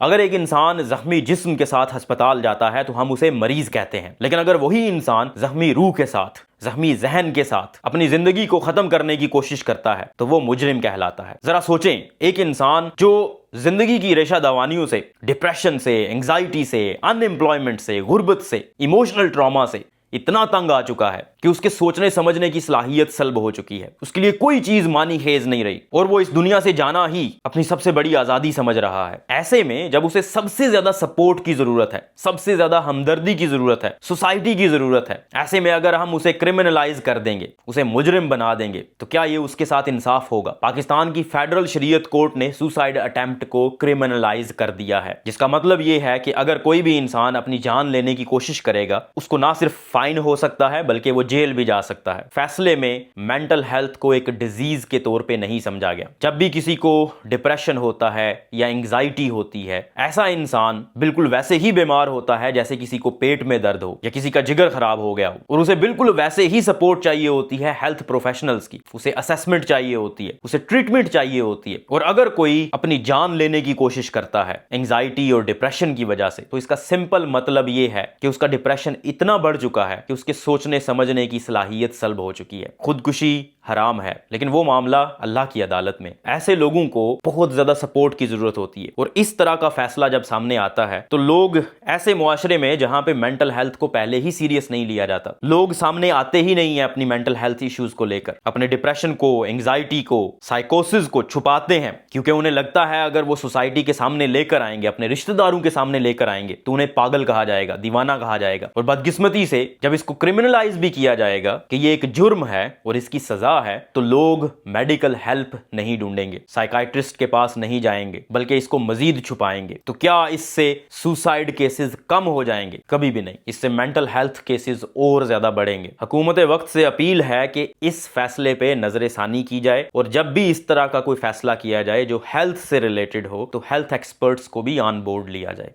اگر ایک انسان زخمی جسم کے ساتھ ہسپتال جاتا ہے تو ہم اسے مریض کہتے ہیں، لیکن اگر وہی انسان زخمی روح کے ساتھ، زخمی ذہن کے ساتھ اپنی زندگی کو ختم کرنے کی کوشش کرتا ہے تو وہ مجرم کہلاتا ہے۔ ذرا سوچیں، ایک انسان جو زندگی کی ریشہ دوانیوں سے، ڈپریشن سے، انگزائٹی سے، ان ایمپلائمنٹ سے، غربت سے، ایموشنل ٹراما سے اتنا تنگ آ چکا ہے کہ اس کے سوچنے سمجھنے کی صلاحیت سلب ہو چکی ہے، اس کے لیے کوئی چیز معنی خیز نہیں رہی اور وہ اس دنیا سے جانا ہی اپنی سب سے بڑی آزادی سمجھ رہا ہے۔ ایسے میں جب اسے سب سے زیادہ سپورٹ کی ضرورت ہے، سب سے زیادہ ہمدردی کی ضرورت ہے، سوسائٹی کی ضرورت ہے، ایسے میں اگر ہم اسے کرمنلائز کر دیں گے، اسے مجرم بنا دیں گے، تو کیا یہ اس کے ساتھ انصاف ہوگا؟ پاکستان کی فیڈرل شریعت کورٹ نے سوسائڈ اٹیمپٹ کو کرمنلائز کر دیا ہے، جس کا مطلب یہ ہے کہ اگر کوئی بھی انسان اپنی جان لینے کی کوشش کرے گا، اس کو نہ صرف فائن ہو سکتا ہے بلکہ وہ جیل بھی جا سکتا ہے۔ فیصلے میں مینٹل ہیلتھ کو ایک ڈیزیز کے طور پہ نہیں سمجھا گیا۔ جب بھی کسی کو ڈپریشن ہوتا ہے یا انگزائٹی ہوتی ہے، ایسا انسان بالکل ویسے ہی بیمار ہوتا ہے جیسے کسی کو پیٹ میں درد ہو یا کسی کا جگر خراب ہو گیا ہو، اور اسے بالکل ویسے ہی سپورٹ چاہیے ہوتی ہے ہیلتھ پروفیشنلز کی، اسے اسیسمنٹ چاہیے ہوتی ہے، اسے ٹریٹمنٹ چاہیے ہوتی ہے۔ اور اگر کوئی اپنی جان لینے کی کوشش کرتا ہے انگزائٹی اور ڈپریشن کی وجہ سے، تو اس کا سمپل مطلب یہ ہے کہ اس کا ڈپریشن اتنا بڑھ چکا ہے کہ اس کے سوچنے سمجھنے کی صلاحیت سلب ہو چکی ہے۔ خودکشی حرام ہے، لیکن وہ معاملہ اللہ کی عدالت میں۔ ایسے لوگوں کو بہت زیادہ سپورٹ کی ضرورت ہوتی ہے، اور اس طرح کا فیصلہ جب سامنے آتا ہے تو لوگ ایسے معاشرے میں جہاں پہ مینٹل ہیلتھ کو پہلے ہی سیریس نہیں لیا جاتا، لوگ سامنے آتے ہی نہیں ہیں اپنی مینٹل ہیلتھ ایشوز کو لے کر، اپنے ڈپریشن کو، انگزائٹی کو، سائیکوسس کو چھپاتے ہیں، کیونکہ انہیں لگتا ہے اگر وہ سوسائٹی کے سامنے لے کر آئیں گے، اپنے رشتہ داروں کے سامنے لے کر آئیں گے تو انہیں پاگل کہا جائے گا، دیوانہ کہا جائے گا۔ اور بدقسمتی سے جب اس کو کرمنلائز بھی کیا جائے گا کہ یہ ایک جرم ہے اور اس کی سزا ہے، تو لوگ میڈیکل ہیلپ نہیں ڈھونڈیں گے، سائیکائٹرسٹ کے پاس نہیں جائیں گے، بلکہ اس کو مزید چھپائیں گے۔ تو کیا اس سے سوسائڈ کیسز کم ہو جائیں گے؟ کبھی بھی نہیں، اس سے مینٹل ہیلتھ کیسز اور زیادہ بڑھیں گے۔ حکومت وقت سے اپیل ہے کہ اس فیصلے پہ نظر ثانی کی جائے، اور جب بھی اس طرح کا کوئی فیصلہ کیا جائے جو ہیلتھ سے ریلیٹڈ ہو تو ہیلتھ ایکسپرٹس کو بھی آن بورڈ لیا جائے۔